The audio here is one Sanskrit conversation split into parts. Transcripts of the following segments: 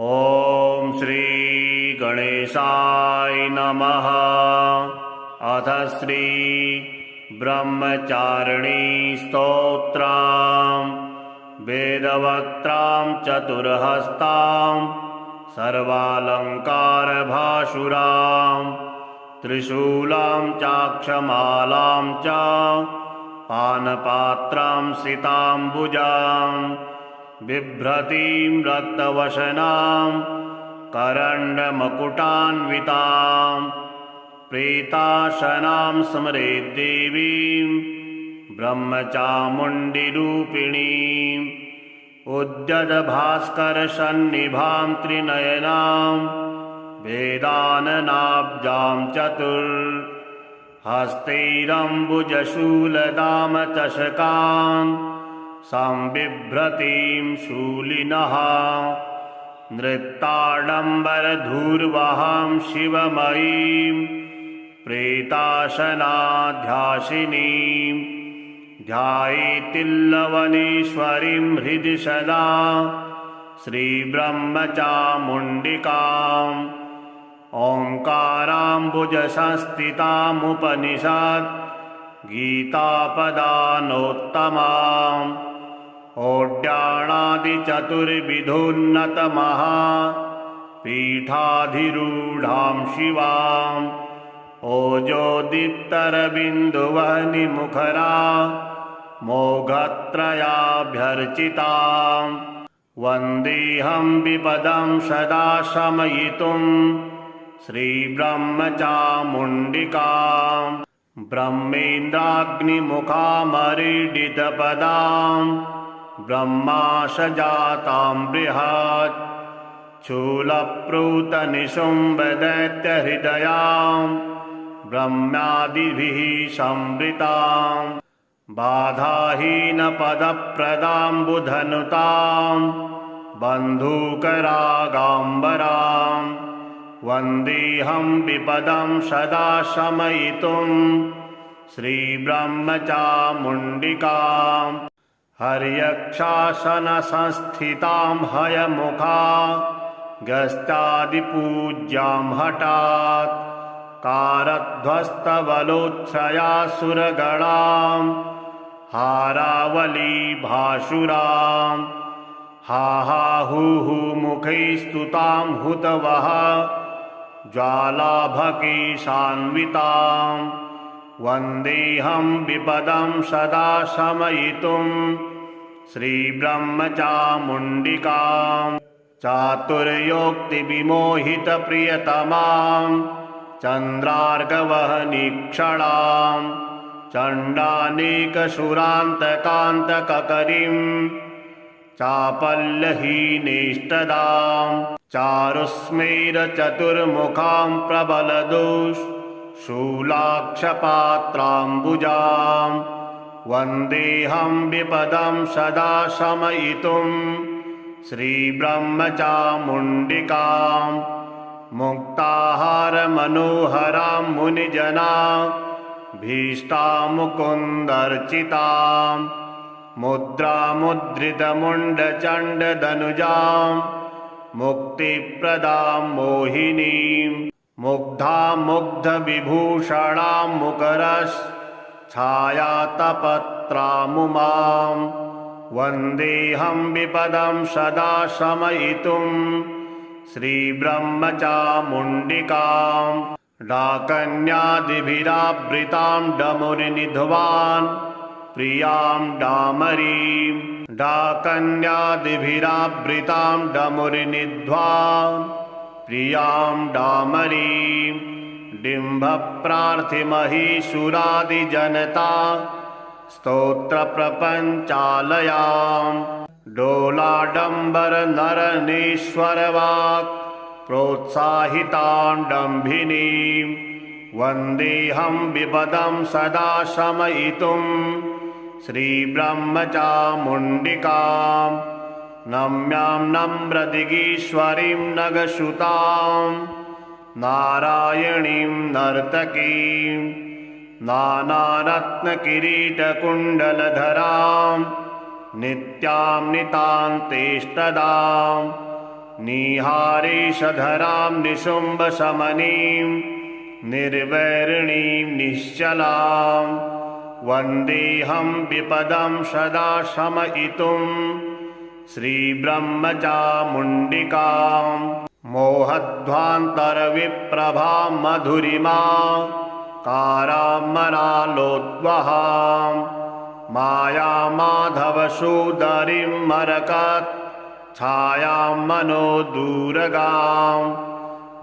ॐ श्री गणेशाय नमः। अथ श्री ब्रह्मचारिणी स्तोत्रम्। वेदवक्त्रां चतुर्हस्तां सर्वालङ्कारभासुरां त्रिशूलां चाक्षमालां च पानपात्रां सिताम्बुजां बिभ्रतीं रक्तवसनां करण्डमकुटान्वितां प्रेताशनां स्मरेद्देवीं ब्रह्मचामुण्डिरूपिणीम् उद्यद्भास्करसन्निभां त्रिनयनां वेदाननाब्जां चतुर्हस्तैरम्बुजशूलदामचषकान् संबिभ्रतीं शूलिनः नृत्ताडम्बरधूर्वहां शिवमयीं प्रेताशनाध्यासिनीं ध्यायेतिल्लवनीश्वरीं हृदि सदा श्रीब्रह्मचामुण्डिकाम् ओङ्काराम्बुजसंस्थितामुपनिषत् गीतापदानोत्तमाम् ओड्याणादिचतुर्विधोन्नतमहा पीठाधिरूढां शिवाम् ओजोदित्तरबिन्दुवह्निमुखरा मोघत्रयाभ्यर्चिताम् वन्देऽहं विपदं सदा शमयितुं श्रीब्रह्मचामुण्डिकाम् ब्रह्मेन्द्राग्निमुखामरीडितपदां ब्रह्माशजातां बृहत् शूलप्रूतनिशुम्भदैत्यहृदयां ब्रह्मादिभिः संवृतां बाधाहीनपदप्रदां बुधनुतां बन्धूकरागाम्बरां वन्देऽहं विपदं सदा शमयितुं श्रीब्रह्मचामुण्डिकाम् हर्यक्षासनसंस्थितां हयमुखा गस्त्यादिपूज्यां हठात् कारध्वस्तबलोत्थयासुरगणां हारावलीभासुरां हाहाहुः मुखैस्तुतां हुतवः ज्वालाभकेशान्वितां वन्देऽहं विपदं सदा शमयितुं श्रीब्रह्मचामुण्डिकाम् चातुर्योक्तिविमोहितप्रियतमां चन्द्रार्कवह्निक्षणां चण्डानेकसुरान्तकान्तककरीं चापल्यहीनेष्टदां चारुस्मेरचतुर्मुखां प्रबलदुःशूलाक्षपात्राम्बुजां वन्देऽहं विपदं सदा शमयितुं श्रीब्रह्मचामुण्डिकाम् मुक्ताहारमनोहरां मुनिजनां भीष्टामुकुन्दर्चितां मुद्रामुद्रितमुण्डचण्डदनुजां मुक्तिप्रदां मोहिनीं मुग्धामुग्धविभूषणां मुकरच्छायातपत्रामुमां वन्देऽहं विपदं सदा शमयितुं श्रीब्रह्मचामुण्डिकाम् डाकन्यादिभिरावृतां डमुरिनिध्वान् प्रियां डामरीं डाकन्यादिभिरावृतां डमुरिनिध्वान् प्रियां डामरीं डिम्भप्रार्थिमहीसुरादिजनता स्तोत्रप्रपञ्चालयां डोलाडम्बरनरनेश्वरवाक् प्रोत्साहितां डम्भिनीं वन्देऽहं विपदं सदा शमयितुं श्रीब्रह्मचामुण्डिकाम् नम्यां नम्रदिगीश्वरीं नगसुतां नारायणीं नर्तकीं नानारत्नकिरीटकुण्डलधरां नित्यां नितान्तेष्टदां निहारेशधरां निशुम्भशमनीं निर्वैरिणीं निश्चलां वन्देऽहं विपदं सदा शमयितुं श्रीब्रह्मचामुण्डिकां मोहध्वान्तरविप्रभां मधुरिमा कारामरालोद्वहां मायामाधवसूदरीं मरकत् छायां मनोदूरगां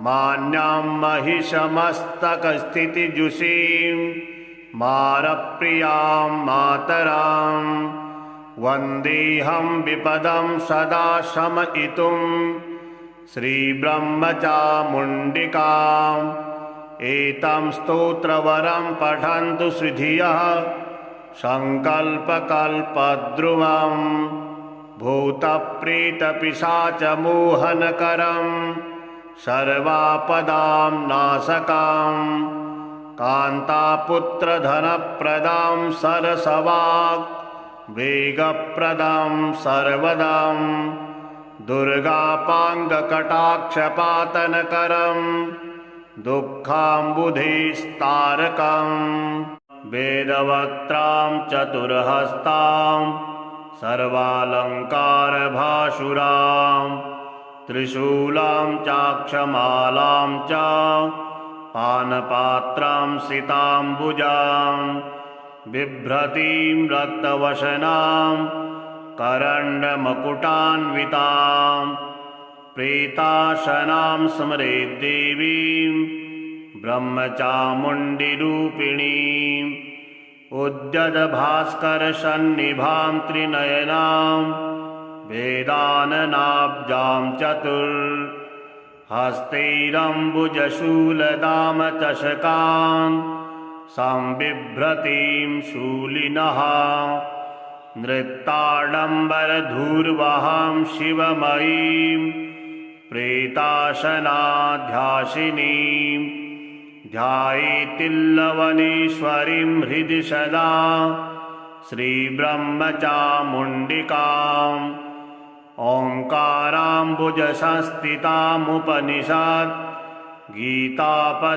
मान्यां महिषमस्तकस्थितिजुषीं मारप्रियां मातरां वन्देऽहं विपदं सदा शमयितुं श्रीब्रह्मचामुण्डिकाम् एतं स्तोत्रवरं पठन्तु श्रीधियः सङ्कल्पकल्पद्रुमम् भूतप्रेतपिशाचमोहनकरं सर्वापदां नाशकं कान्तापुत्रधनप्रदां सरसवाक् वेगप्रदं सर्वदं दुर्गापाङ्गकटाक्षपातनकरं दुःखाम्बुधेस्तारकं वेदवक्त्रां चतुर्हस्तां सर्वालङ्कारभासुरां त्रिशूलां चाक्षमालां च पानपात्रां सिताम्बुजां बिभ्रतीं रक्तवसनां करण्डमकुटान्वितां प्रेताशनां स्मरेद्देवीं ब्रह्मचामुण्डिरूपिणीम् उद्यद्भास्करसन्निभां त्रिनयनां वेदाननाब्जां चतुर्हस्तैरम्बुजशूलदामचषकां संबिभ्रतीं शूलिनः नृत्ताडम्बरधूर्वहां शिवमयीं प्रेताशनाध्यासिनीं ध्यायेतिल्लवनीश्वरीं हृदि सदा श्रीब्रह्मचामुण्डिकाम् ओङ्काराम्बुजसंस्थितामुपनिषत् गीतापदानोत्तमाम्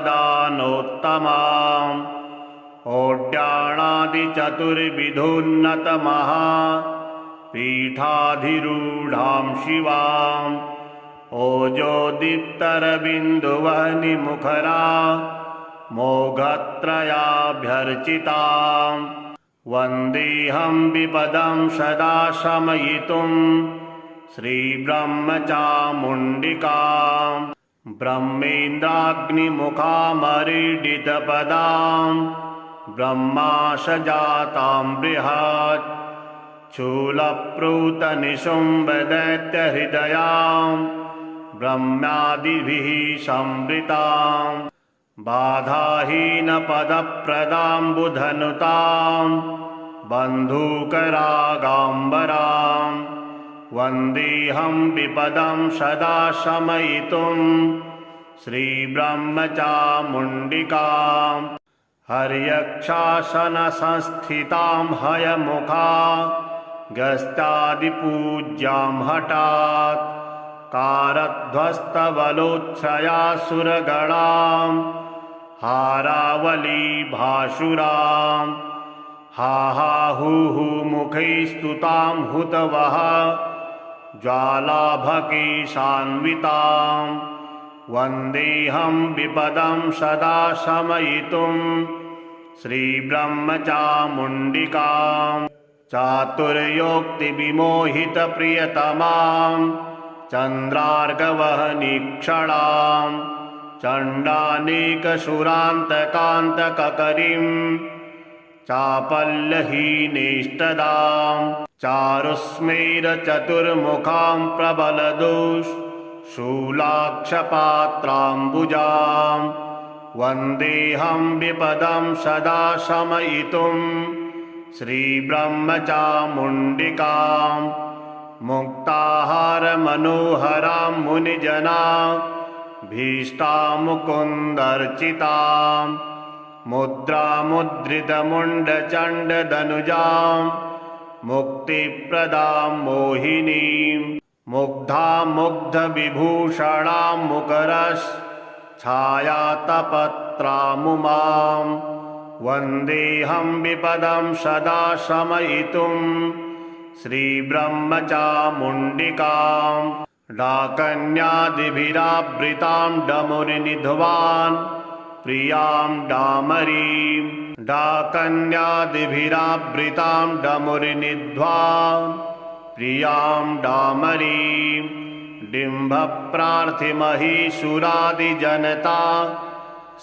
ओड्याणादिचतुर्विधोन्नतमहा पीठाधिरूढां शिवाम् ओजोदीप्तरबिन्दुवह्निमुखरा मोघत्रयाभ्यर्चितां वन्देऽहं विपदं सदा शमयितुं श्रीब्रह्मचामुण्डिकां ब्रह्मेन्द्राग्निमुखामरीडितपदां ब्रह्माशजातां बृहत् शूलप्रूतनिशुम्भदैत्यहृदयां ब्रह्मादिभिः संवृतां बाधाहीनपदप्रदां बुधनुतां बन्धूकरागाम्बरां वन्देऽहं विपदं सदा शमयितुं श्रीब्रह्मचामुण्डिकां हर्यक्षासनसंस्थितां हयमुखा गस्त्यादिपूज्यां हठात् कारध्वस्तबलोच्छयासुरगणां हारावलीभासुरां हाहाहुः मुखैस्तुतां हुतवः ज्वालाभकेशान्वितां वन्देऽहं विपदं सदा शमयितुं श्रीब्रह्मचामुण्डिकाम् चातुर्योक्तिविमोहितप्रियतमां चन्द्रार्कवहनिक्षणां चण्डानेकसुरान्तकान्तककरीं चापल्यहीनेष्टदां चारुस्मेरचतुर्मुखां प्रबलदुःशूलाक्षपात्राम्बुजां वन्देऽहं विपदं सदा शमयितुं श्रीब्रह्मचामुण्डिकां मुक्ताहारमनोहरां मुनिजनां भीष्टामुकुन्दर्चितां मुद्रामुद्रितमुण्डचण्डदनुजां मुक्तिप्रदां मोहिनीं मुग्धामुग्धविभूषणां मुकरश्छायातपत्रामुमां वन्देऽहं विपदं सदा शमयितुं श्रीब्रह्मचामुण्डिकां डाकन्यादिभिरावृतां डमुरिनिध्वान् प्रियां डामरीं डाकन्यादिभिरावृतां डमुरिनिध्वान् प्रियां डामरीं डिम्भप्रार्थिमहीसुरादिजनता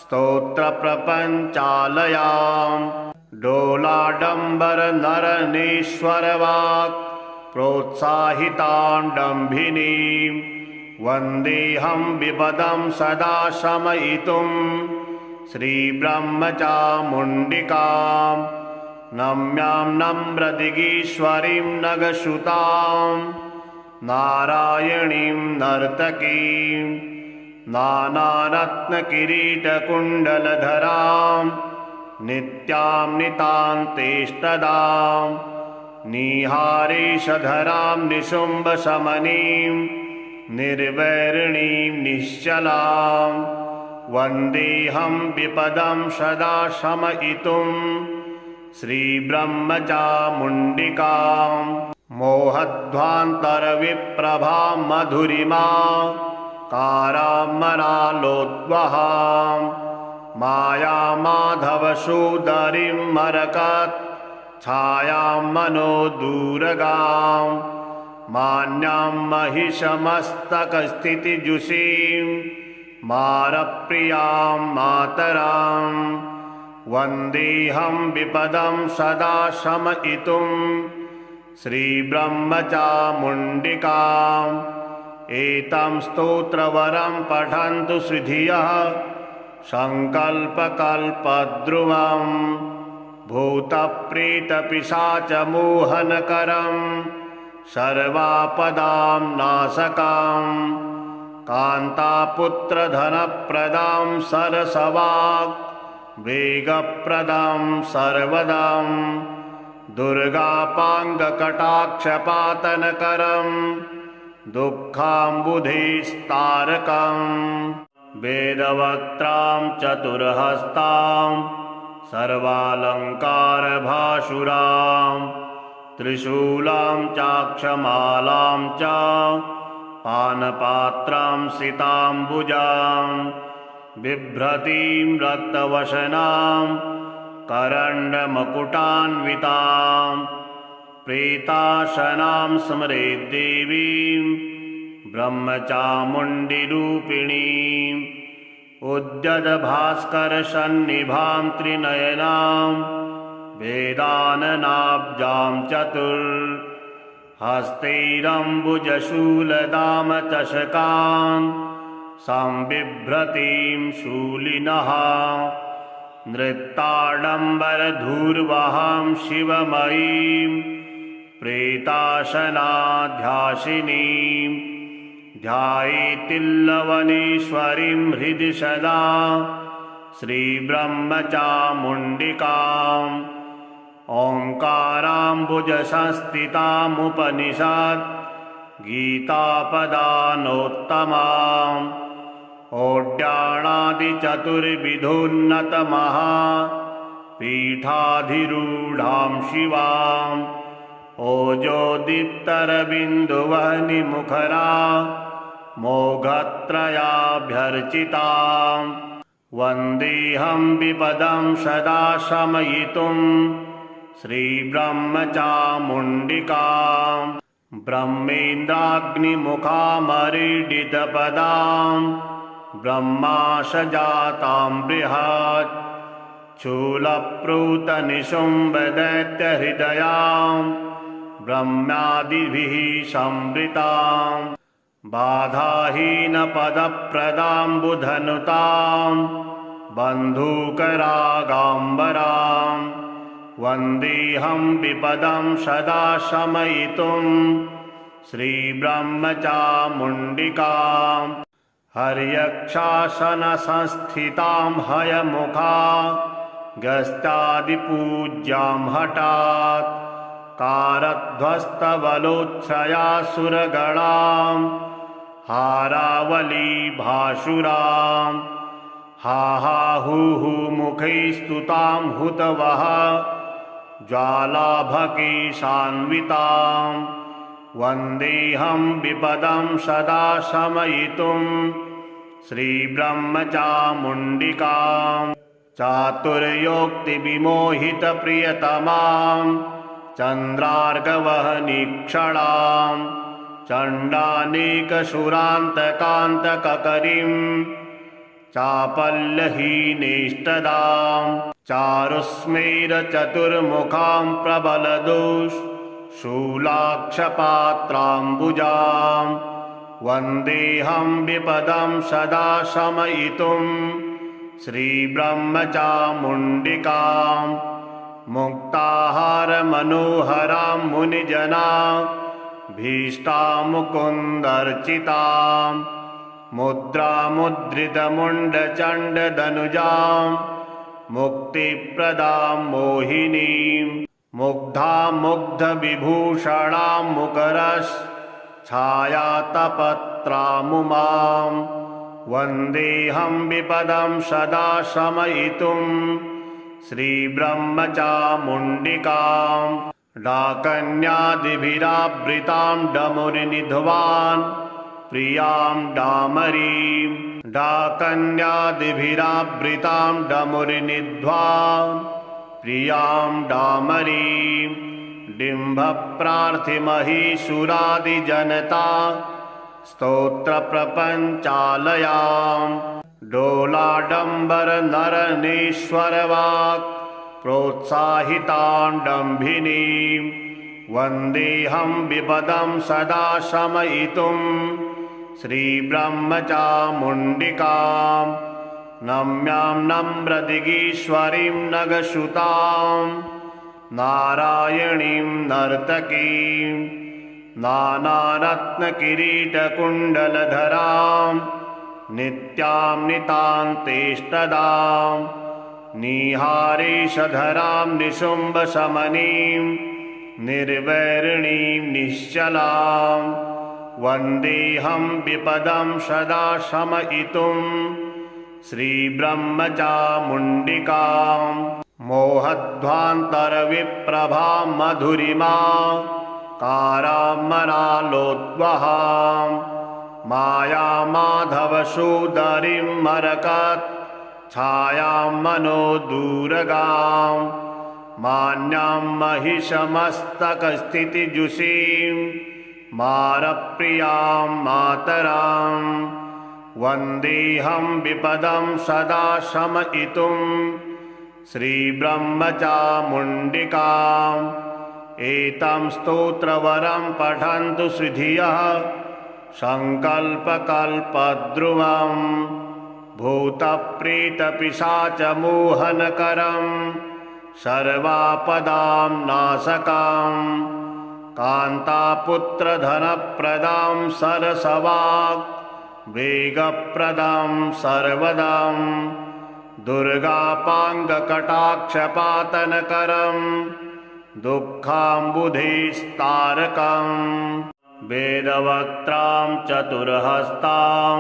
स्तोत्रप्रपञ्चालयां डोलाडम्बरनरनीश्वरवाक् प्रोत्साहितां डम्भिनीं वन्देऽहं विपदं सदा शमयितुं श्रीब्रह्मचामुण्डिकां नम्यां नम्रदिगीश्वरीं नगसुतां नारायणीं नर्तकीं नानारत्नकिरीटकुण्डलधरां नित्यां नितान्तेष्टदां निहारीशधरां निशुम्भशमनीं निर्वैरिणीं निश्चलां वन्देऽहं विपदं सदा शमयितुं श्रीब्रह्मचामुण्डिकां मोहध्वान्तरविप्रभां मधुरिमा कारामरालोद्वहां मायामाधवसूदरीं मरकत् छायां मनोदूरगां मान्यां महिषमस्तकस्थितिजुषीं मारप्रियां मातरां वन्देऽहं विपदं सदा शमयितुं श्रीब्रह्मचामुण्डिकाम् एतं स्तोत्रवरं पठन्तु श्रीधियः सङ्कल्पकल्पद्रुवं भूतप्रेतपिशाचमोहनकरं सर्वापदां नाशकं कान्तापुत्रधनप्रदां सरसवाक् वेगप्रदं सर्वदं दुर्गापाङ्गकटाक्षपातनकरं दुःखाम्बुधिस्तारकं वेदवक्त्रां चतुर्हस्तां सर्वालङ्कारभासुरां त्रिशूलां चाक्षमालां च पानपात्रां सिताम्बुजां बिभ्रतीं रक्तवसनां करण्डमकुटान्वितां प्रेताशनां स्मरेद्देवीं ब्रह्मचामुण्डिरूपिणीम् उद्यद्भास्करसन्निभां त्रिनयनां वेदाननाब्जां चतुर्हस्तैरम्बुजशूलदामचषकां संबिभ्रतीं शूलिनः नृत्ताडम्बरधूर्वहां शिवमयीं प्रेताशनाध्यासिनीं ध्यायेतिल्लवनीश्वरीं हृदि सदा श्रीब्रह्मचामुण्डिकाम् ओङ्काराम्बुजसंस्थितामुपनिषत् गीतापदानोत्तमाम् ओड्याणादिचतुर्विधोन्नतमहा पीठाधिरूढां शिवां ओजोदीप्तरबिन्दुवह्निमुखरा मोघत्रयाभ्यर्चितां वन्देऽहं विपदं सदा शमयितुं श्रीब्रह्मचामुण्डिकां ब्रह्मेन्द्राग्निमुखामरीडितपदां ब्रह्माशजातां बृहत् शूलप्रूतनिशुम्भदैत्यहृदयां ब्रह्मादिभिः संवृतां बाधाहीनपदप्रदां बुधनुतां बन्धूकरागाम्बरां वन्देऽहं विपदं सदा शमयितुं श्रीब्रह्मचामुण्डिकां हर्यक्षासनसंस्थितां हयमुखा गस्त्यादिपूज्यां हठात् कारध्वस्तबलोच्छयासुरगणां हारावलीभासुरां हा हा हू हू मुखैस्तुतां हुतवः ज्वालाभकीशान्वितां वन्देऽहं विपदं सदा शमयितुं श्रीब्रह्मचामुण्डिकां चातुर्योक्तिविमोहितप्रियतमां चन्द्रार्कवहनिक्षणां चण्डानेकसुरान्तकान्तककरीं चापल्यहीनेष्टदां चारुस्मेरचतुर्मुखां प्रबलदुःशूलाक्षपात्राम्बुजां वन्देऽहं विपदं सदा शमयितुं श्रीब्रह्मचामुण्डिकां मुक्ताहारमनोहरां मुनिजना भीष्टां मुकुन्दर्चितां मुद्रामुद्रितमुण्डचण्डदनुजां मुक्तिप्रदां मोहिनीं मुग्धां मुग्धविभूषणां मुकरश्छायातपत्रामुमां वन्देऽहं विपदं सदा शमयितुं श्रीब्रह्मचामुण्डिकां डाकन्यादिभिरावृतां डमुरिनिध्वान् प्रियां डामरीं डाकन्यादिभिरावृतां डमुरिनिध्वान् प्रियां डामरीं डिम्भप्रार्थिमहीसुरादिजनता स्तोत्रप्रपञ्चालयां डोलाडम्बरनरनेश्वरवाक् प्रोत्साहितां डम्भिनीं वन्देऽहं विपदं सदा शमयितुं श्रीब्रह्मचामुण्डिकां नम्यां नम्रदिगीश्वरीं नगसुतां नारायणीं नर्तकीं नानारत्नकिरीटकुण्डलधरां नित्यां नितान्तेष्टदां निहारेशधरां निशुम्भशमनीं निर्वैरिणीं निश्चलां वन्देऽहं विपदं सदा शमयितुं श्रीब्रह्मचामुण्डिकां मोहध्वान्तरविप्रभां मधुरिमा कारामरालोद्वहां मायामाधवसूदरीं मरकत् छायां मनोदूरगां मान्यां महिषमस्तकस्थितिजुषीं मारप्रियां मातरां वन्देऽहं विपदं सदा शमयितुं श्रीब्रह्मचामुण्डिकाम् एतं स्तोत्रवरं पठन्तु सुधियः सङ्कल्पकल्पद्रुवं भूतप्रेतपिशाचमोहनकरं सर्वापदां नाशकं कान्तापुत्रधनप्रदां सरसवाक् वेगप्रदं सर्वदं दुर्गापाङ्गकटाक्षपातनकरं दुःखाम्बुधेस्तारकं वेदवक्त्रां चतुर्हस्तां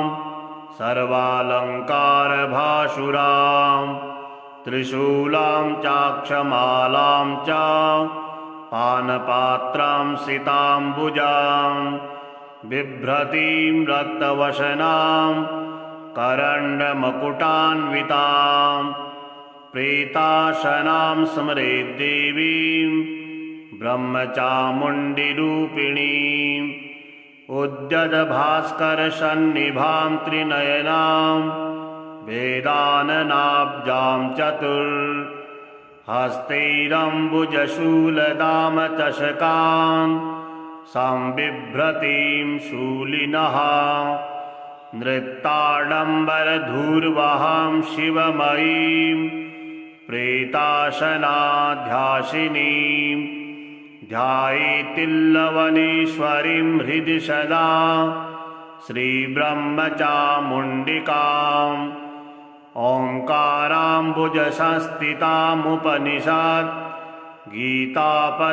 सर्वालङ्कारभासुरां त्रिशूलां चाक्षमालां च पानपात्रां सिताम्बुजां बिभ्रतीं रक्तवसनां करण्डमकुटान्वितां प्रेताशनां स्मरेद्देवीं ब्रह्मचामुण्डिरूपिणीम् उद्यद्भास्करसन्निभां त्रिनयनां वेदाननाब्जां चतुर्हस्तैरम्बुजशूलदामचषकान् संबिभ्रतीं शूलिनः नृत्ताडम्बरधूर्वहां शिवमयीं प्रेताशनाध्यासिनीं ध्यायेतिल्लवनेश्वरीं हृदि सदा श्रीब्रह्मचामुण्डिकाम् ओङ्काराम्बुजसंस्थितामुपनिषत् गीतापदानोत्तमाम्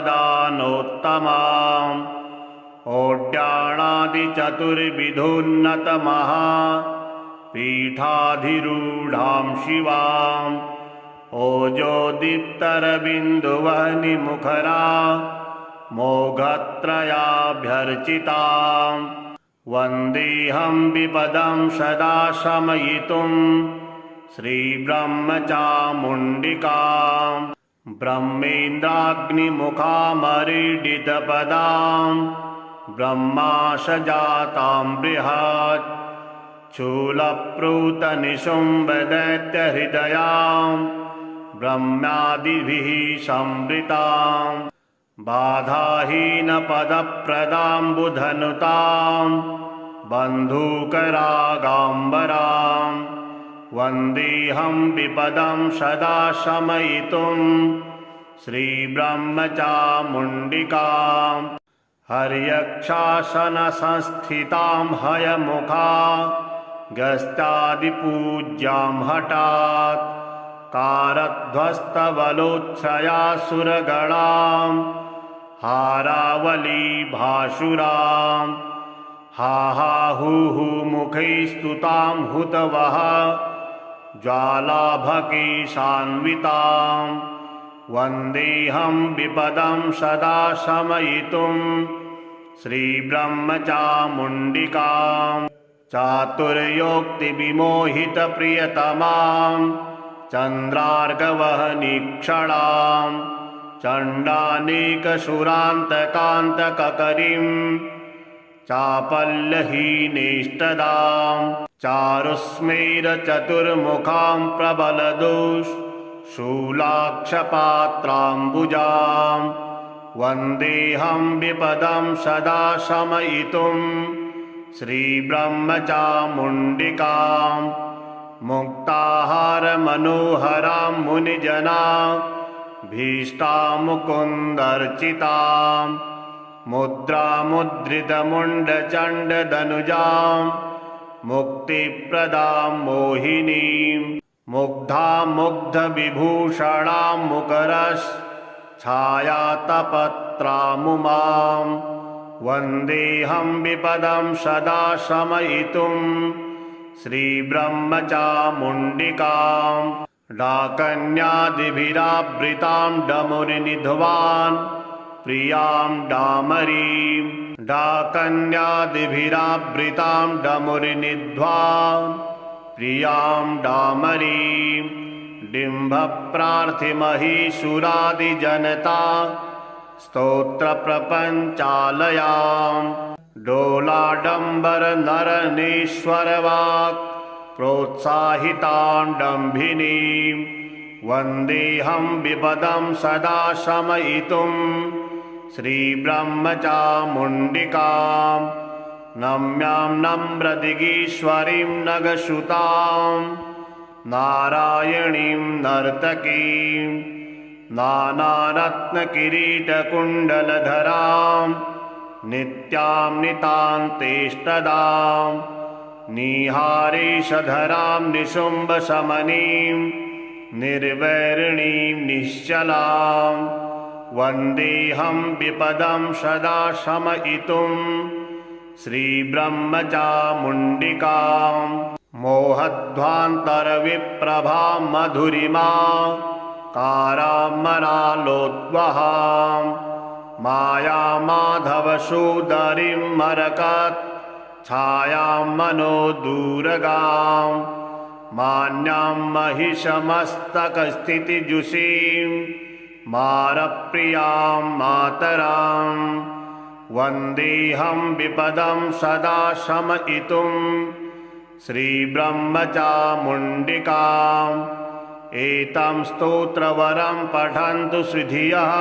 ओड्याणादिचतुर्विधोन्नतमः पीठाधिरूढां शिवाम् ओजोदीप्तरबिन्दुवह्निमुखरा मोघत्रयाभ्यर्चिताम् वन्देऽहं विपदं सदा शमयितुं श्रीब्रह्मचामुण्डिकाम् ब्रह्मेन्द्राग्निमुखामरीडितपदां ब्रह्माशजातां बृहत् शूलप्रूतनिशुम्भदैत्यहृदयां ब्रह्मादिभिः संवृतां बाधाहीनपदप्रदां बुधनुतां बन्धूकरागाम्बरां वन्देऽहं विपदं सदा शमयितुं श्रीब्रह्मचामुण्डिकाम् हर्यक्षासनसंस्थितां हयमुखा गस्त्यादिपूज्यां हठात् कारध्वस्तबलोच्छयासुरगणां हारावलीभासुरां हाहाहुः मुखैस्तुतां हुतवः ज्वालाभकेशान्वितां वन्देऽहं विपदं सदा शमयितुं श्रीब्रह्मचामुण्डिकाम् चातुर्योक्तिविमोहितप्रियतमां चन्द्रार्कवहनिक्षणां चण्डानेकसुरान्तकान्तककरीं चापल्यहीनेष्टदां चारुस्मेरचतुर्मुखां प्रबलदुःशूलाक्षपात्राम्बुजां वन्देऽहं विपदं सदा शमयितुं श्रीब्रह्मचामुण्डिकाम् मुक्ताहारमनोहरां मुनिजनां भीष्टां मुकुन्दर्चितां मुद्रामुद्रितमुण्डचण्डदनुजां मुक्तिप्रदां मोहिनीं मुग्धां मुग्धविभूषणां मुकरश्छायातपत्रामुमां वन्देऽहं विपदं सदा शमयितुं श्रीब्रह्मचामुण्डिकाम् डाकन्यादिभिरावृतां डमुरिनिध्वान् प्रियां डामरीं डाकन्यादिभिरावृतां डमुरिनिध्वान् प्रियां डामरीं डिम्भप्रार्थिमहीसुरादिजनता स्तोत्रप्रपञ्चालयां डोलाडम्बरनरनेश्वरवाक् प्रोत्साहितां डम्भिनीं वन्देऽहं विपदं सदा शमयितुं श्रीब्रह्मचामुण्डिकाम् नम्यां नम्रदिगीश्वरीं नगसुतां नारायणीं नर्तकीं नानारत्नकिरीटकुण्डलधरां नित्यां नितान्तेष्टदां निहारेशधरां निशुम्भशमनीं निर्वैरिणीं निश्चलां वन्देऽहं विपदं सदा शमयितुं श्रीब्रह्मचामुण्डिकाम् मोहध्वान्तरविप्रभां मधुरिमा कारामरालोद्वहां मायामाधवसूदरीं मरकत् छायां मनोदूरगां मान्यां महिषमस्तकस्थितिजुषीं मारप्रियां मातरां वन्देऽहं विपदं सदा शमयितुं श्रीब्रह्मचामुण्डिकाम् एतं स्तोत्रवरं पठन्तु श्रीधियः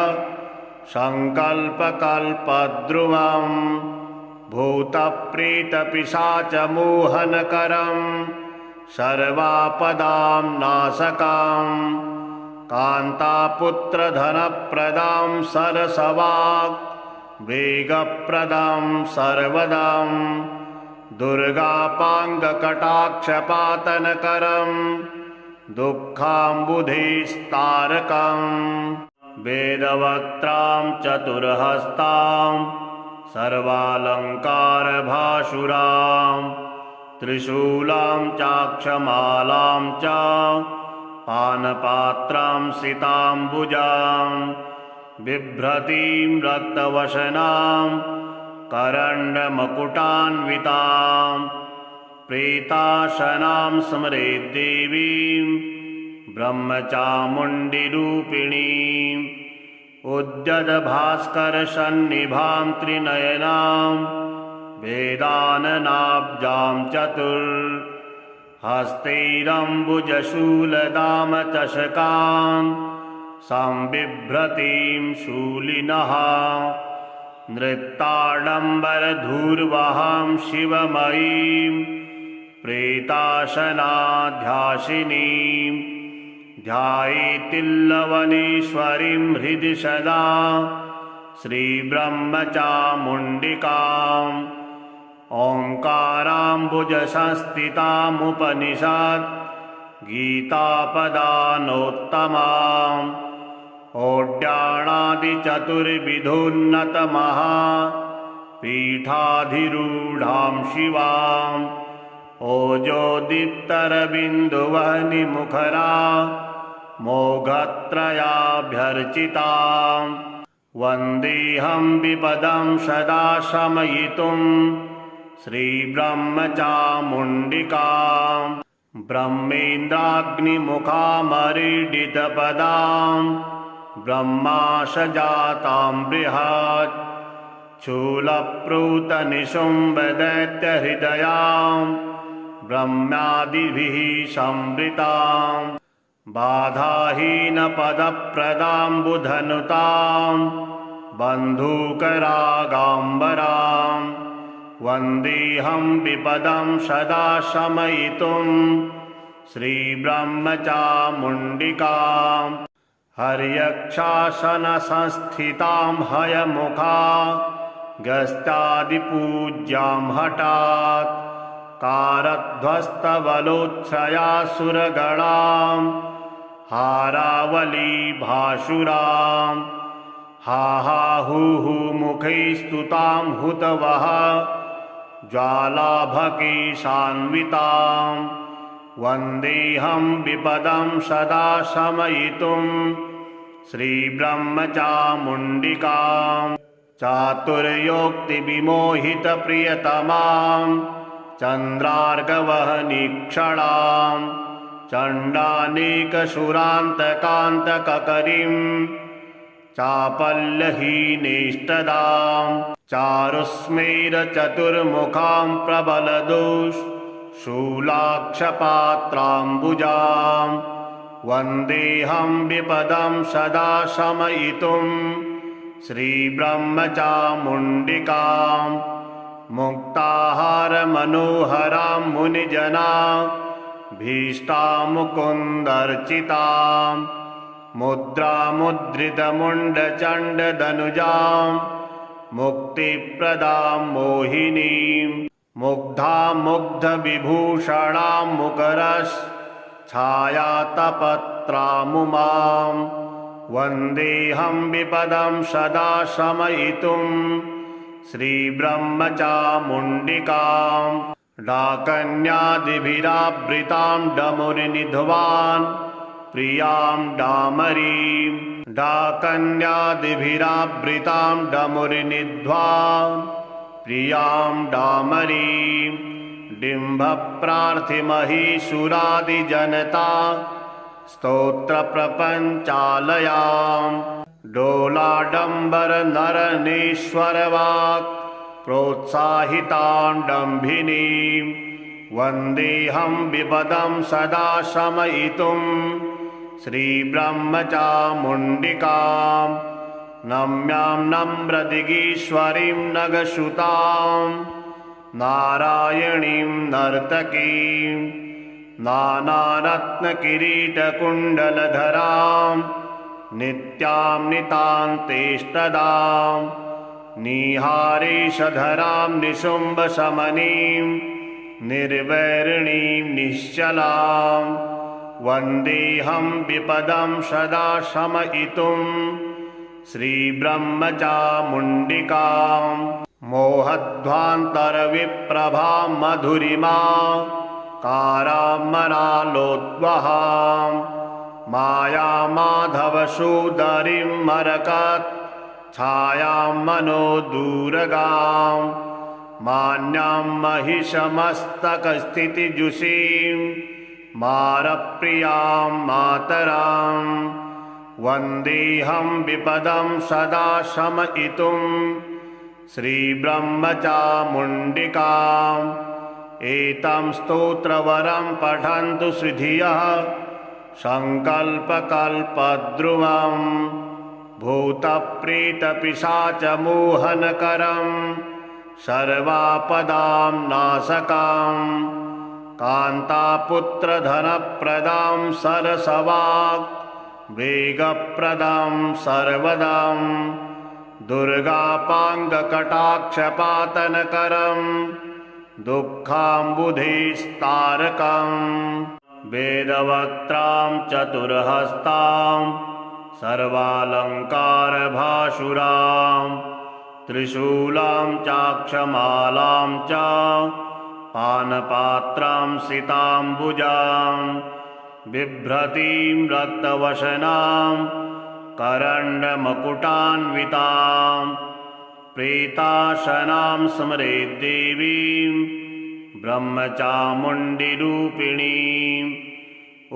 सङ्कल्पकल्पद्रुमं भूतप्रेतपिशाचमोहनकरं सर्वापदां नाशकं कान्तापुत्रधनप्रदां सरसवाक् वेगप्रदं सर्वदं दुर्गापाङ्गकटाक्षपातनकरं दुःखाम्बुधेस्तारकम् वेदवक्त्रां चतुर्हस्तां सर्वालङ्कारभासुरां त्रिशूलां चाक्षमालां च पानपात्रां सिताम्बुजां बिभ्रतीं रक्तवसनां करण्डमकुटान्वितां प्रीताशनां स्मरेद्देवीं ब्रह्मचामुण्डिरूपिणीम् उद्यद्भास्करसन्निभां त्रिनयनां वेदाननाब्जां चतुर्हस्तैरम्बुजशूलदामचषकान् संबिभ्रतीं शूलिनः नृत्ताडम्बरधूर्वहां शिवमयीं प्रेताशनाध्यासिनीं ध्यायेतिल्लवनेश्वरीं हृदि सदा श्रीब्रह्मचामुण्डिकाम् ओङ्काराम्बुजसंस्थितामुपनिषत् गीतापदानोत्तमाम् ओड्याणादिचतुर्विधोन्नतमहा पीठाधिरूढां शिवाम् ओजोदीप्तरबिन्दुवह्निमुखरा मोघत्रयाभ्यर्चितां वन्देऽहं विपदं सदा शमयितुं श्रीब्रह्मचामुण्डिकाम् ब्रह्मेन्द्राग्निमुखामरीडितपदां ब्रह्माशजातां बृहत् शूलप्रूतनिशुम्भदैत्यहृदयां ब्रह्मादिभिः संवृतां बाधाहीनपदप्रदां बुधनुतां बन्धूकरागाम्बरां वन्देऽहं विपदं सदा शमयितुं श्रीब्रह्मचामुण्डिकाम् हर्यक्षासनसंस्थितां हयमुखा गस्त्यादिपूज्यां हठात् कारध्वस्तबलोच्छयासुरगणां हारावलीभासुरां हाहाहुः मुखैस्तुतां हुतवः ज्वालाभकेशान्वितां वन्देऽहं विपदं सदा शमयितुं श्रीब्रह्मचामुण्डिकाम् चातुर्योक्तिविमोहितप्रियतमां चन्द्रार्गवहनीक्षणां चण्डानेकसुरान्तकान्तककरीं चापल्यहीनेष्टदां चारुस्मेरचतुर्मुखां प्रबलदुःशूलाक्षपात्राम्बुजां वन्देऽहं विपदं सदा शमयितुं श्रीब्रह्मचामुण्डिकाम् मुक्ताहारमनोहरां मुनिजनां भीष्टामुकुन्दर्चितां मुद्रामुद्रितमुण्डचण्डदनुजां मुक्तिप्रदां मोहिनीं मुग्धामुग्धविभूषणां मुकरश्छायातपत्रामुमां वन्देऽहं विपदं सदा शमयितुं श्रीब्रह्मचामुण्डिकाम् डाकन्यादिभिरावृतां डमुरिनिध्वान् प्रियां डामरीं डाकन्यादिभिरावृतां डमुरिनिध्वान् प्रियां डामरीं डिम्भप्रार्थिमहीसुरादिजनता स्तोत्रप्रपञ्चालयां डोलाडम्बरनरनेश्वरवाक् प्रोत्साहितां डम्भिनीं वन्देऽहं विपदं सदा शमयितुं श्रीब्रह्मचामुण्डिकाम् नम्यां नम्रदिगीश्वरीं नगसुतां नारायणीं नर्तकीं नानारत्नकिरीटकुण्डलधरां नित्यां नितान्तेष्टदां निहारेशधरां निशुम्भशमनीं निर्वैरिणीं निश्चलां वन्देऽहं विपदं सदा शमयितुं श्रीब्रह्मचामुण्डिकाम् मोहध्वान्तरविप्रभां मधुरिमा कारामरालोद्वहां मायामाधवसूदरीं मरकत् छायां मनोदूरगां मान्यां महिषमस्तकस्थितिजुषीं मारप्रियां मातरां वन्देऽहं विपदं सदा शमयितुं श्रीब्रह्मचामुण्डिकाम् एतं स्तोत्रवरं पठन्तु श्रीधियः सङ्कल्पकल्पद्रुमं भूतप्रेतपिशाचमोहनकरं सर्वापदां नाशकं कान्तापुत्रधनप्रदां सरसवाक् वेगप्रदं सर्वदं दुर्गापाङ्गकटाक्षपातनकरं दुःखाम्बुधेस्तारकं वेदवक्त्रां चतुर्हस्तां सर्वालङ्कारभासुरां त्रिशूलां चाक्षमालां च पानपात्रां सिताम्बुजां बिभ्रतीं रक्तवसनां करण्डमकुटान्वितां प्रेताशनां स्मरेद्देवीं ब्रह्मचामुण्डिरूपिणीम्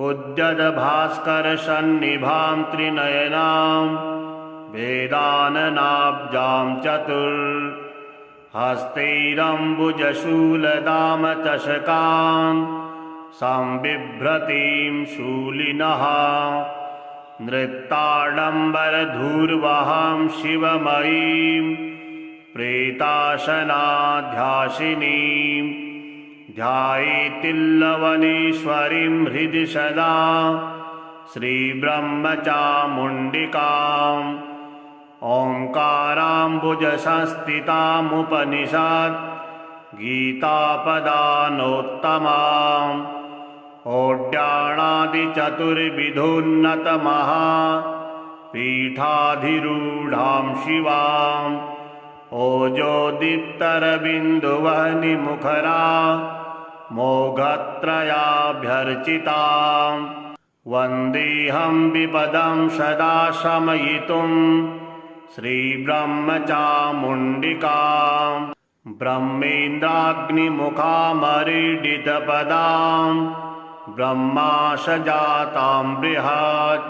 उद्यद्भास्करसन्निभां त्रिनयनां वेदाननाब्जां चतुर्हस्तैरम्बुजशूलदामचषकान् संबिभ्रतीं शूलिनः नृत्ताडम्बरधूर्वहां शिवमयीं प्रेताशनाध्यासिनीं ध्यायेतिल्लवनेश्वरीं हृदि सदा श्रीब्रह्मचामुण्डिकाम् ओङ्काराम्बुजसंस्थितामुपनिषत् गीतापदानोत्तमाम् ओड्याणादिचतुर्विधोन्नतमहा पीठाधिरूढां शिवाम् ओजोदीप्तरबिन्दुवह्निमुखरा मोघत्रयाभ्यर्चितां वन्देऽहं विपदं सदा शमयितुं श्रीब्रह्मचामुण्डिकाम् ब्रह्मेन्द्राग्निमुखामरीडितपदां ब्रह्माशजातां बृहत्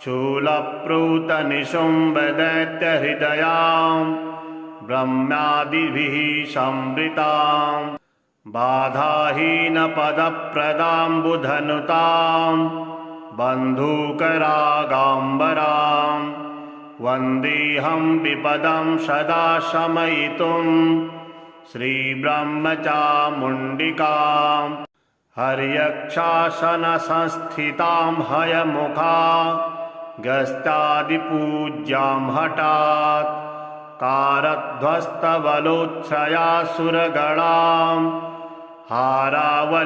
शूलप्रूतनिशुम्भदैत्यहृदयां ब्रह्मादिभिः संवृतां बाधाहीनपदप्रदां बुधनुतां बन्धूकरागाम्बरां वन्देऽहं विपदं सदा शमयितुं श्रीब्रह्मचामुण्डिकाम् हर्यक्षासनसंस्थितां हयमुखा गस्त्यादिपूज्यां हठात् कारध्वस्तबलोच्छ्रयासुरगणां हारावलीभासुरां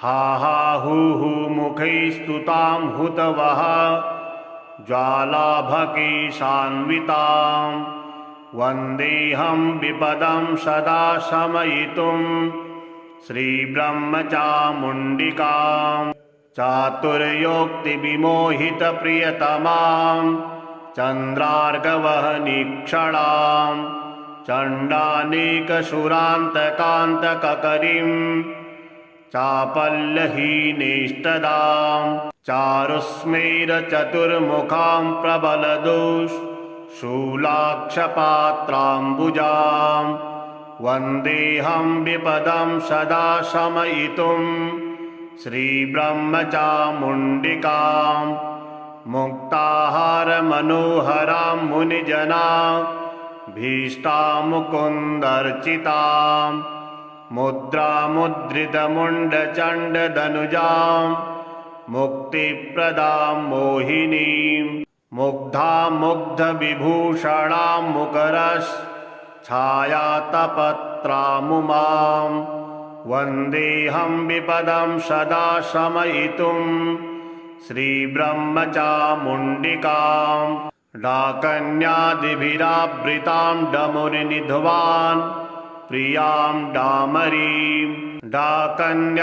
हाहाहुः मुखैस्तुतां हुतवः ज्वालाभकेशान्वितां वन्देऽहं विपदं सदा शमयितुं श्रीब्रह्मचामुण्डिकाम् चातुर्योक्तिविमोहितप्रियतमां चन्द्रार्कवहनिक्षणां चण्डानेकसुरान्तकान्तककरीं चापल्यहीनेष्टदां चारुस्मेरचतुर्मुखां प्रबलदुःशूलाक्षपात्राम्बुजां वन्देऽहं विपदं सदा शमयितुं श्रीब्रह्मचामुण्डिकाम् मुक्ताहारमनोहरां मुनिजनां भीष्टामुकुन्दर्चितां मुद्रामुद्रितमुण्डचण्डदनुजां मुक्तिप्रदां मोहिनीं मुग्धां मुग्धविभूषणां मुकरश्छायातपत्रामुमां वन्देऽहं विपदं सदा शमयितुं श्रीब्रह्मचामुण्डिकां डाकन्यादिभिरावृतां डमुरिनिध्वान् प्रियां डामरीं डाकन्यादिभिरावृतां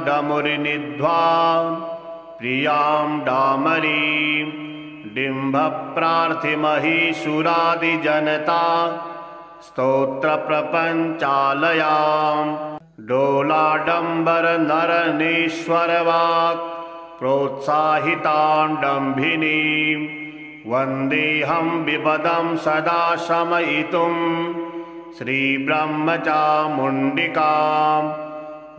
डमुरिनिध्वान् प्रियां डामरीं डिम्भप्रार्थिमहीसुरादिजनता स्तोत्रप्रपञ्चालयां डोलाडम्बरनरनेश्वरवाक् प्रोत्साहितां डम्भिनीं वन्देऽहं विपदं सदा शमयितुं श्रीब्रह्मचामुण्डिकां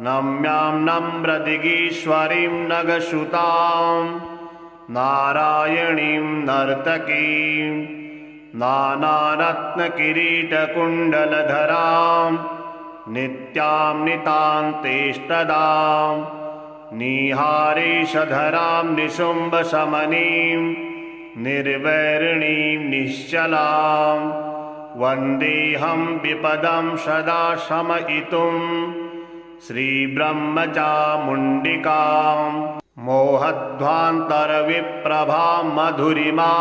नम्यां नम्रदिगीश्वरीं नगसुतां नारायणीं नर्तकीं नानारत्नकिरीटकुण्डलधरां नित्यां नितान्तेष्टदां निहारेशधरां निशुम्भशमनीं निर्वैरिणीं निश्चलां वन्देऽहं विपदं सदा शमयितुं श्रीब्रह्मचामुण्डिकां मोहध्वान्तरविप्रभां मधुरिमा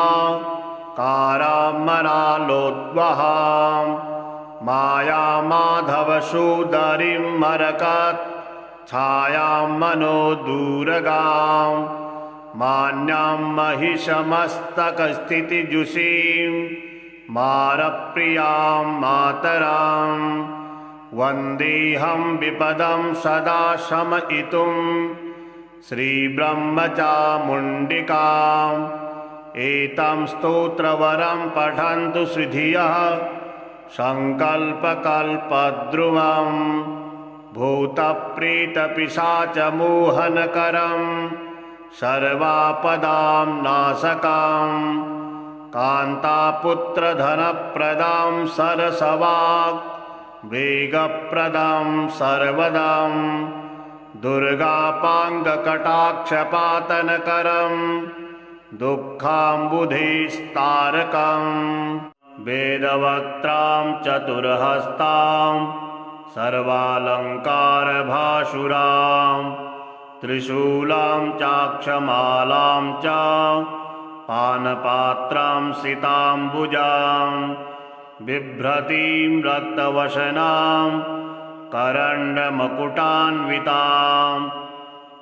कारामरालोद्वहां मायामाधवसूदरीं मरकत् छायां मनोदूरगां मान्यां महिषमस्तकस्थितिजुषीं मारप्रियां मातरां वन्देऽहं विपदं सदा शमयितुं श्रीब्रह्मचामुण्डिकाम् एतं स्तोत्रवरं पठन्तु श्रीधियः सङ्कल्पकल्पद्रुवं भूतप्रेतपिशाचमोहनकरं सर्वापदां नाशकं कान्तापुत्रधनप्रदां सरसवाक् वेगप्रदं सर्वदं दुर्गापाङ्गकटाक्षपातनकरं दुःखाम्बुधेस्तारकं वेदवक्त्रां चतुर्हस्तां सर्वालङ्कारभासुरां त्रिशूलां चाक्षमालां च पानपात्रां सिताम्बुजां बिभ्रतीं रक्तवसनां करण्डमकुटान्वितां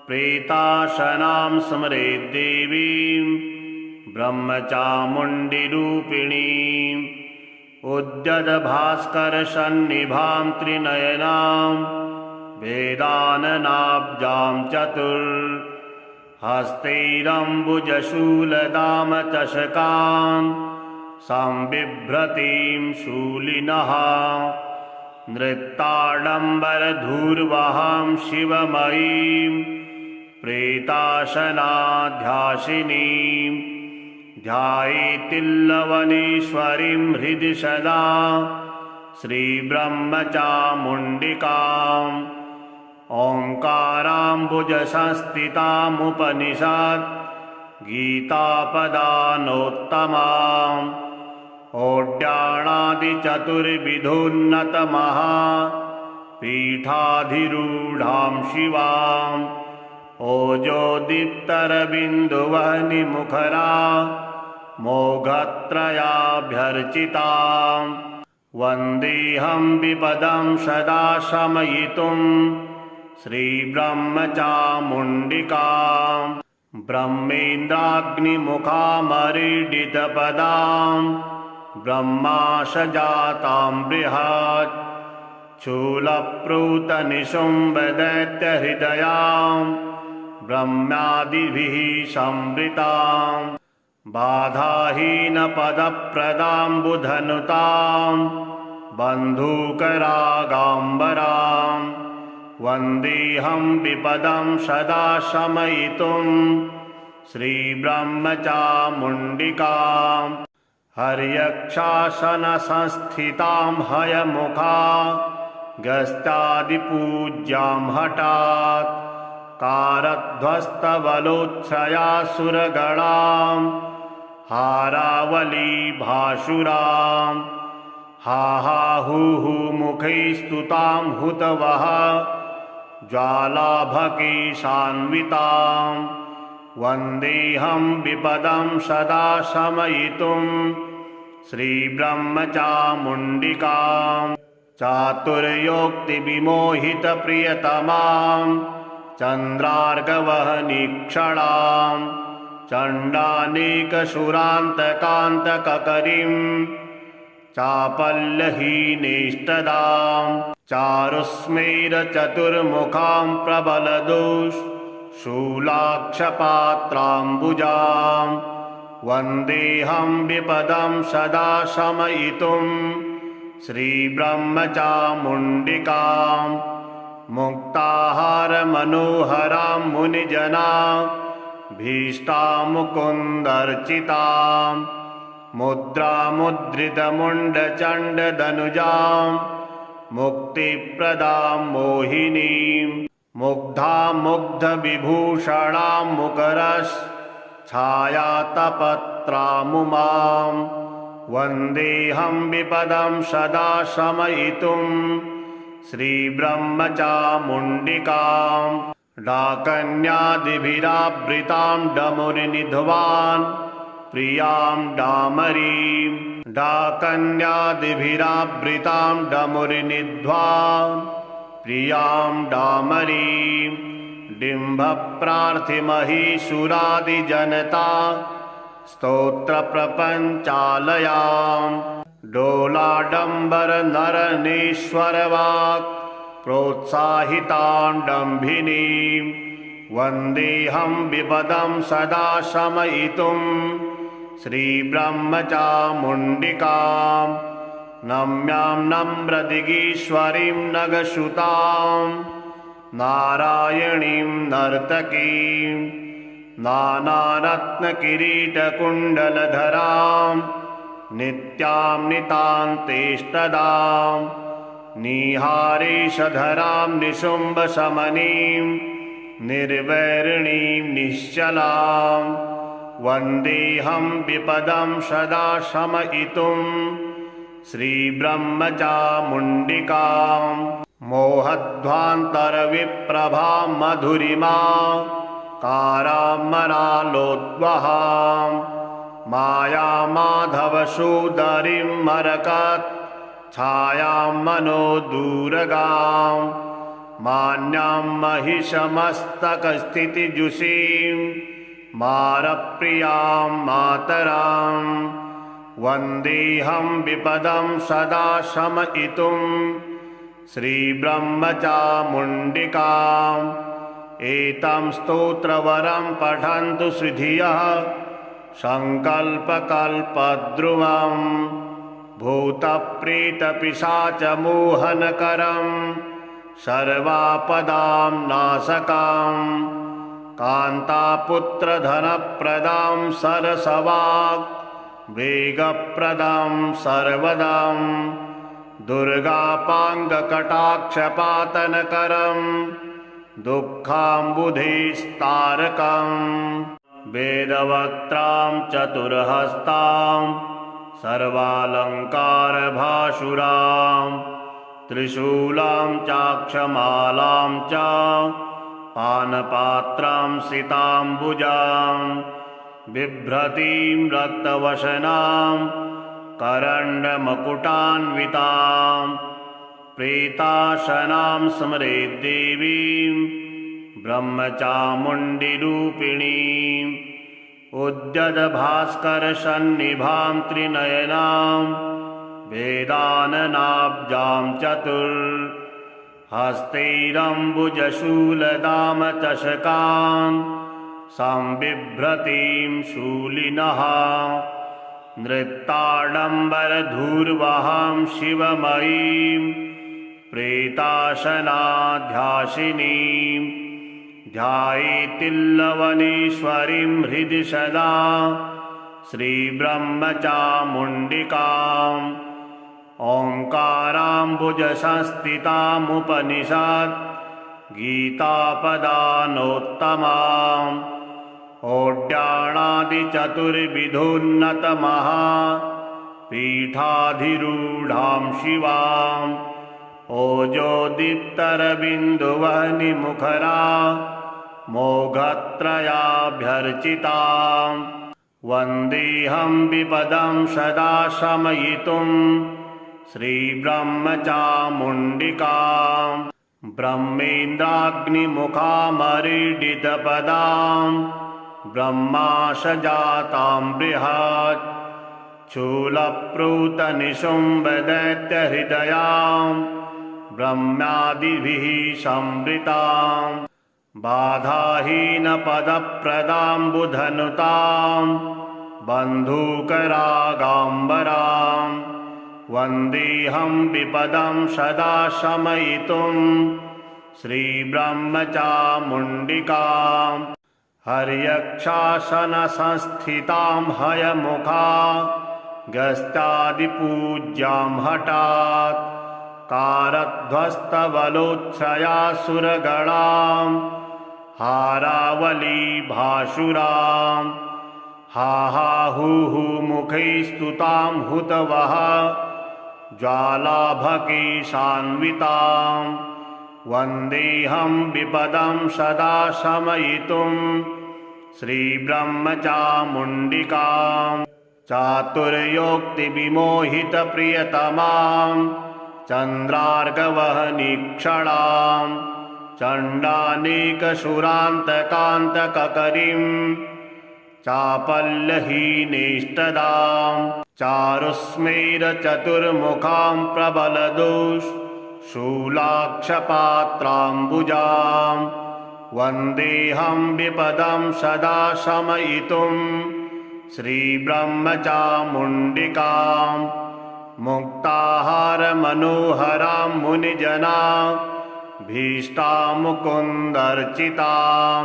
प्रेताशनां स्मरेद्देवीं ब्रह्मचामुण्डिरूपिणीम् उद्यद्भास्करसन्निभां त्रिनयनां वेदाननाब्जां चतुर्हस्तैरम्बुजशूलदामचषकां संबिभ्रतीं शूलिनः नृत्ताडम्बरधूर्वहां शिवमयीं प्रेताशनाध्यासिनीं ध्यायेतिल्लवनेश्वरीं हृदि सदा श्रीब्रह्मचामुण्डिकाम् ओङ्काराम्बुजसंस्थितामुपनिषत् गीतापदानोत्तमाम् ओड्याणादिचतुर्विधोन्नतमहा पीठाधिरूढां शिवां ओजोदीप्तरबिन्दुवह्निमुखरा मोघत्रयाभ्यर्चितां वन्देऽहं विपदं सदा शमयितुं श्रीब्रह्मचामुण्डिकां ब्रह्मेन्द्राग्निमुखामरीडितपदां ब्रह्माशजातां बृहत् शूलप्रूतनिशुम्भदैत्यहृदयां ब्रह्मादिभिः संवृतां बाधाहीनपदप्रदां बुधनुतां बन्धूकरागाम्बरां वन्देऽहं विपदं सदा शमयितुं श्रीब्रह्मचामुण्डिकां हर्यक्षासनसंस्थितां हयमुखा गस्त्यादिपूज्यां हठात् कारध्वस्तबलोच्छयासुरगणां हारावलीभासुरां हा हा हू हू मुखैः स्तुतां हुतवः ज्वालाभकीशान्वितां वन्देऽहं विपदं सदा शमयितुं श्रीब्रह्मचामुण्डिकां चातुर्योक्तिविमोहितप्रियतमां चन्द्रार्कवहनिक्षणां चण्डानेकसुरान्तकान्तककरीं चापल्यहीनेष्टदां चारुस्मेरचतुर्मुखां प्रबलदुःशूलाक्षपात्राम्बुजां वन्देऽहं विपदं सदा शमयितुं श्रीब्रह्मचामुण्डिकां मुक्ताहारमनोहरां मुनिजना भीष्टां मुकुन्दर्चितां मुद्रामुद्रितमुण्डचण्डदनुजां मुक्तिप्रदां मोहिनीं मुग्धां मुग्धविभूषणां मुकरश्छायातपत्रामुमां वन्देऽहं विपदं सदा शमयितुं श्रीब्रह्मचामुण्डिकां डाकन्यादिभिरावृतां डमुरिनिध्वान् प्रियां डामरीं डाकन्यादिभिरावृतां डमुरिनिध्वान् प्रियां डामरीं डिम्भप्रार्थिमहीसुरादिजनता स्तोत्रप्रपञ्चालयां डोलाडम्बरनरनेश्वरवाक् प्रोत्साहितां डम्भिनीं वन्देऽहं विपदं सदा शमयितुं श्रीब्रह्मचामुण्डिकां नम्यां नम्रदिगीश्वरीं नगसुतां नारायणीं नर्तकीं नानारत्नकिरीटकुण्डलधरां नित्यां नितान्तेष्टदां निहारेशधरां निशुम्भशमनीं निर्वैरिणीं निश्चलां वन्देऽहं विपदं सदा शमयितुं श्रीब्रह्मचामुण्डिकां मोहध्वान्तरविप्रभां मधुरिमा कारामरालोद्वहां मायामाधवसूदरीं मरकत् छायां मनोदूरगां मान्यां महिषमस्तकस्थितिजुषीं मारप्रियां मातरां वन्देऽहं विपदं सदा शमयितुं श्रीब्रह्मचामुण्डिकाम् एतं स्तोत्रवरं पठन्तु श्रीधियः सङ्कल्पकल्पद्रुवं भूतप्रेतपिशाचमोहनकरं सर्वापदां नाशकं कान्तापुत्रधनप्रदां सरसवाक् वेगप्रदं सर्वदं दुर्गापाङ्गकटाक्षपातनकरं दुःखाम्बुधेस्तारकं वेदवक्त्रां चतुर्हस्तां सर्वालङ्कारभासुरां त्रिशूलां चाक्षमालां च पानपात्रां सिताम्बुजां बिभ्रतीं रक्तवसनां करण्डमकुटान्वितां प्रेताशनां स्मरेद्देवीं ब्रह्मचामुण्डिरूपिणीम् उद्यद्भास्करसन्निभां त्रिनयनां वेदाननाब्जां चतुर्हस्तैरम्बुजशूलदामचषकां संबिभ्रतीं शूलिनः नृत्ताडम्बरधूर्वहां शिवमयीं प्रेताशनाध्यासिनीं ध्यायेतिल्लवनेश्वरीं हृदि सदा श्रीब्रह्मचामुण्डिकाम् ओङ्काराम्बुजसंस्थितामुपनिषत् गीतापदानोत्तमाम् ओड्याणादिचतुर्विधोन्नतमः पीठाधिरूढां शिवाम् ओजोदीप्तरबिन्दुवह्निमुखरा मोघत्रयाभ्यर्चिताम् वन्देऽहं विपदं सदा शमयितुं श्रीब्रह्मचामुण्डिकाम् ब्रह्मेन्द्राग्निमुखामरीडितपदां ब्रह्माशजातां बृहत् शूलप्रूतनिशुम्भदैत्यहृदयां ब्रह्मादिभिः संवृतां बाधाहीनपदप्रदां बुधनुतां बन्धूकरागाम्बरां वन्देऽहं विपदं सदा शमयितुं श्रीब्रह्मचामुण्डिकाम् हर्यक्षासनसंस्थितां हयमुखा गस्त्यादिपूज्यां हठात् कारध्वस्तबलोच्छयासुरगणां हारावलीभासुरां हाहाहुः मुखैस्तुतां हुतवः ज्वालाभकेशान्वितां वन्देऽहं विपदं सदा शमयितुं श्रीब्रह्मचामुण्डिकाम् चातुर्योक्तिविमोहितप्रियतमां चन्द्रार्कवहनिक्षणां चण्डानेकसुरान्तकान्तककरीं चापल्यहीनेष्टदां चारुस्मेरचतुर्मुखां प्रबलदुःशूलाक्षपात्राम्बुजां वन्देऽहं विपदं सदा शमयितुं श्रीब्रह्मचामुण्डिकाम् मुक्ताहारमनोहरां मुनिजनां भीष्टां मुकुन्दर्चितां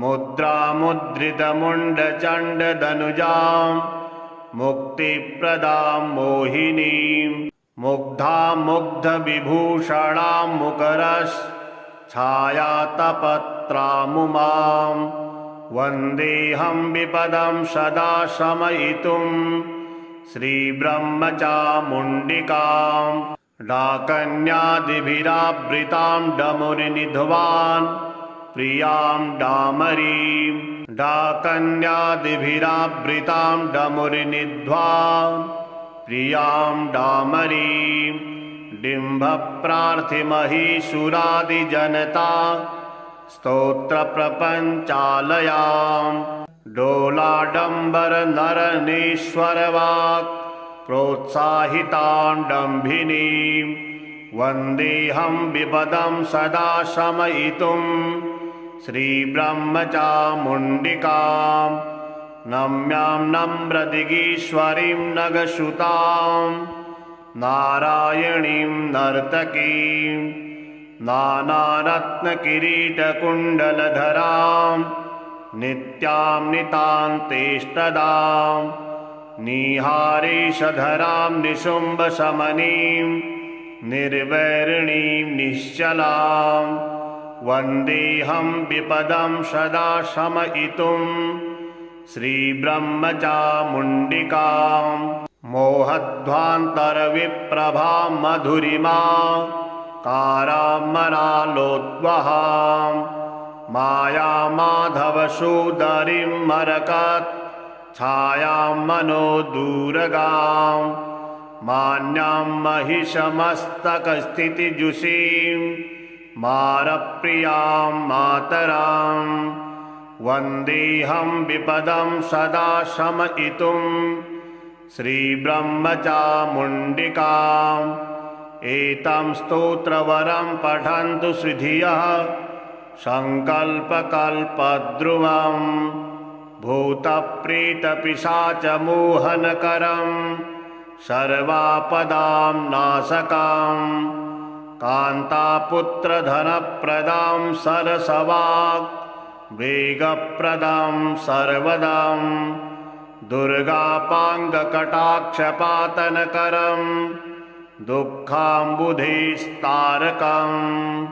मुद्रामुद्रितमुण्डचण्डदनुजां मुक्तिप्रदां मोहिनीं मुग्धां मुग्धविभूषणां मुकरश्छायातपत्रामुमां वन्देऽहं विपदं सदा शमयितुं श्रीब्रह्मचामुण्डिकाम् डाकन्यादिभिरावृतां डमुरिनिध्वान् प्रियां डामरीं डाकन्यादिभिरावृतां डमुरिनिध्वान् प्रियां डामरीं डिम्भप्रार्थिमहीसुरादिजनता स्तोत्रप्रपञ्चालयां डोलाडम्बरनरनेश्वरवाक् प्रोत्साहितां डम्भिनीं वन्देऽहं विपदं सदा शमयितुं श्रीब्रह्मचामुण्डिकाम् नम्यां नम्रदिगीश्वरीं नगसुतां नारायणीं नर्तकीं नानारत्नकिरीटकुण्डलधरां नित्यां नितान्तेष्टदां निहारेशधरां निशुम्भशमनीं निर्वैरिणीं निश्चलां वन्देऽहं विपदं सदा शमयितुं श्रीब्रह्मचामुण्डिकाम् मोहध्वान्तरविप्रभां मधुरिमा कारामरालोद्वहां मायामाधवसूदरीं मरकत् छायां मनोदूरगां मान्यां महिषमस्तकस्थितिजुषीं मारप्रियां मातरां वन्देऽहं विपदं सदा शमयितुं श्रीब्रह्मचामुण्डिकाम् एतं स्तोत्रवरं पठन्तु सुधियः सङ्कल्पकल्पद्रुवं भूतप्रेतपिशाचमोहनकरं सर्वापदां नाशकं कान्तापुत्रधनप्रदां सरसवाक् वेगप्रदं सर्वदं दुर्गापाङ्गकटाक्षपातनकरं दुःखाम्बुधेस्तारकम्